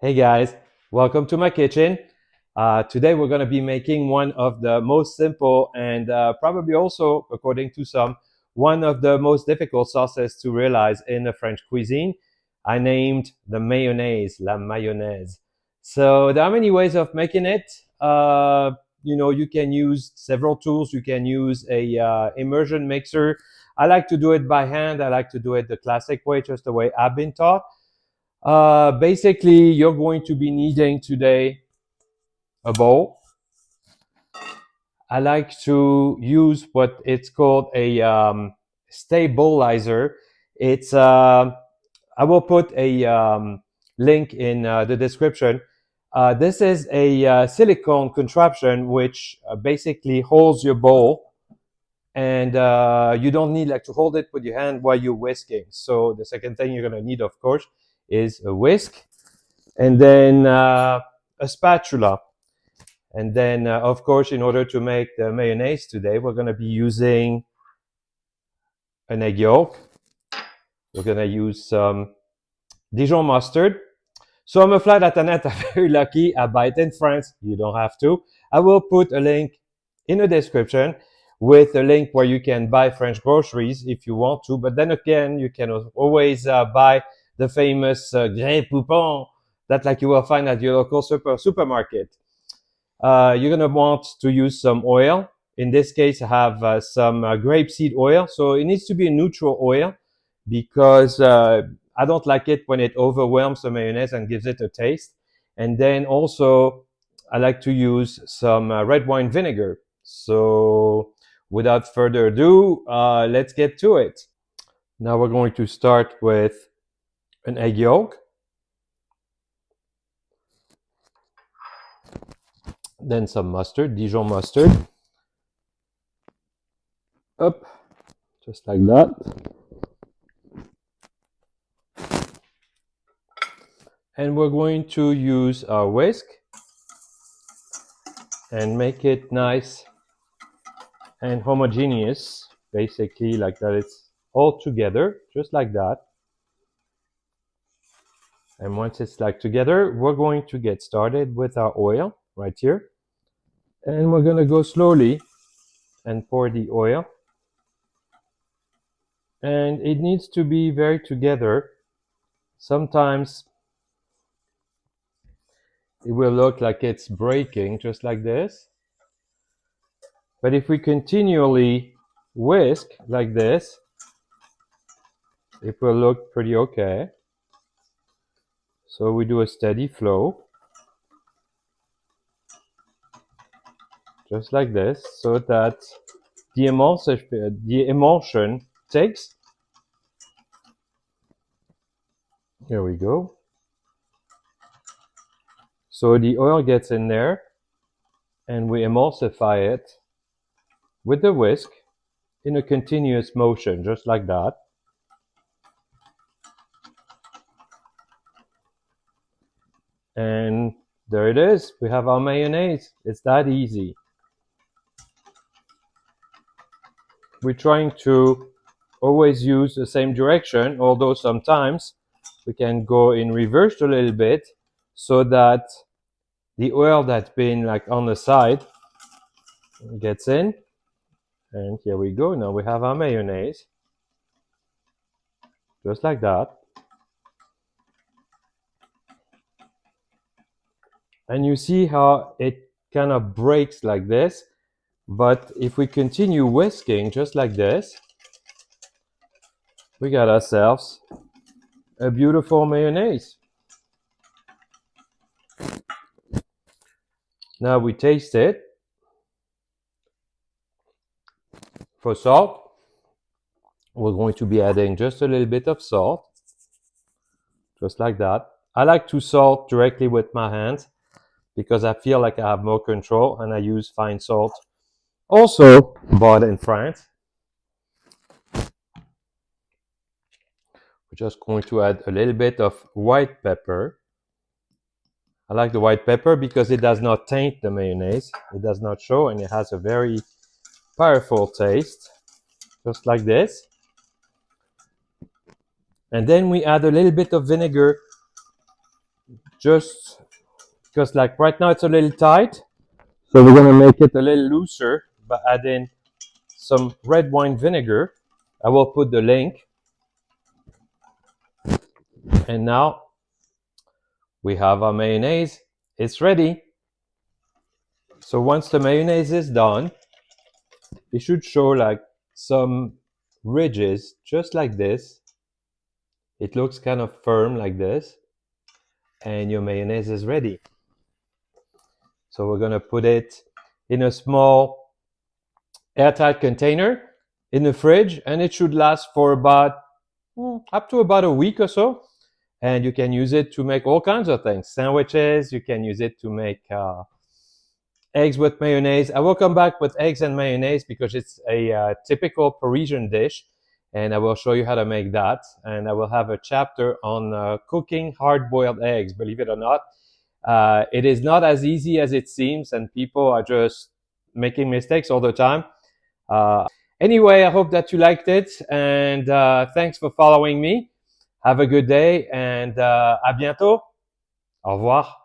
Hey guys, welcome to my kitchen. Today we're going to be making one of the most simple and probably also, according to some, one of the most difficult sauces to realize in the French cuisine. I named the mayonnaise, la mayonnaise. So there are many ways of making it. You can use several tools. You can use a immersion mixer. I like to do it by hand. I like to do it the classic way, just the way I've been taught. Basically, you're going to be needing today a bowl. I like to use what it's called a stabilizer. It's I will put a link in the description. This is a silicone contraption which basically holds your bowl, and you don't need like to hold it with your hand while you're whisking. So the second thing you're going to need, of course, is a whisk, and then a spatula. And then, of course, in order to make the mayonnaise today, we're going to be using an egg yolk. We're going to use some Dijon mustard. So I'm a flight attendant. I'm very lucky. I buy it in France. You don't have to. I will put a link in the description with a link where you can buy French groceries if you want to. But then again, you can always buy the famous Grain Poupon that like you will find at your local supermarket. You're going to want to use some oil. In this case, I have some grapeseed oil. So it needs to be a neutral oil because I don't like it when it overwhelms the mayonnaise and gives it a taste. And then also, I like to use some red wine vinegar. So without further ado, let's get to it. Now we're going to start with an egg yolk. Then some mustard, Dijon mustard. Up, just like that. And we're going to use our whisk and make it nice and homogeneous, basically like that it's all together, just like that. And once it's like together, we're going to get started with our oil right here. And we're going to go slowly and pour the oil. And it needs to be very together. Sometimes it will look like it's breaking, just like this. But if we continually whisk like this, it will look pretty okay. So we do a steady flow, just like this, so that the emulsion takes. Here we go. So the oil gets in there, and we emulsify it with the whisk in a continuous motion, just like that. And there it is. We have our mayonnaise. It's that easy. We're trying to always use the same direction, although sometimes we can go in reverse a little bit so that the oil that's been like on the side gets in. And here we go. Now we have our mayonnaise, just like that. And you see how it kind of breaks like this. But if we continue whisking just like this, we got ourselves a beautiful mayonnaise. Now we taste it. For salt, we're going to be adding just a little bit of salt, just like that. I like to salt directly with my hands because I feel like I have more control, and I use fine salt, also bought in France. We're just going to add a little bit of white pepper. I like the white pepper because it does not taint the mayonnaise. It does not show, and it has a very powerful taste, just like this. And then we add a little bit of vinegar just because like right now it's a little tight. So we're going to make it a little looser by adding some red wine vinegar. I will put the link. And now we have our mayonnaise. It's ready. So once the mayonnaise is done, it should show like some ridges just like this. It looks kind of firm like this. And your mayonnaise is ready. So we're going to put it in a small airtight container in the fridge, and it should last for about up to about a week or so. And you can use it to make all kinds of things. Sandwiches, you can use it to make eggs with mayonnaise. I will come back with eggs and mayonnaise because it's a typical Parisian dish, and I will show you how to make that. And I will have a chapter on cooking hard-boiled eggs, believe it or not. It is not as easy as it seems, and people are just making mistakes all the time. Anyway, I hope that you liked it, and thanks for following me. Have a good day, and à bientôt. Au revoir.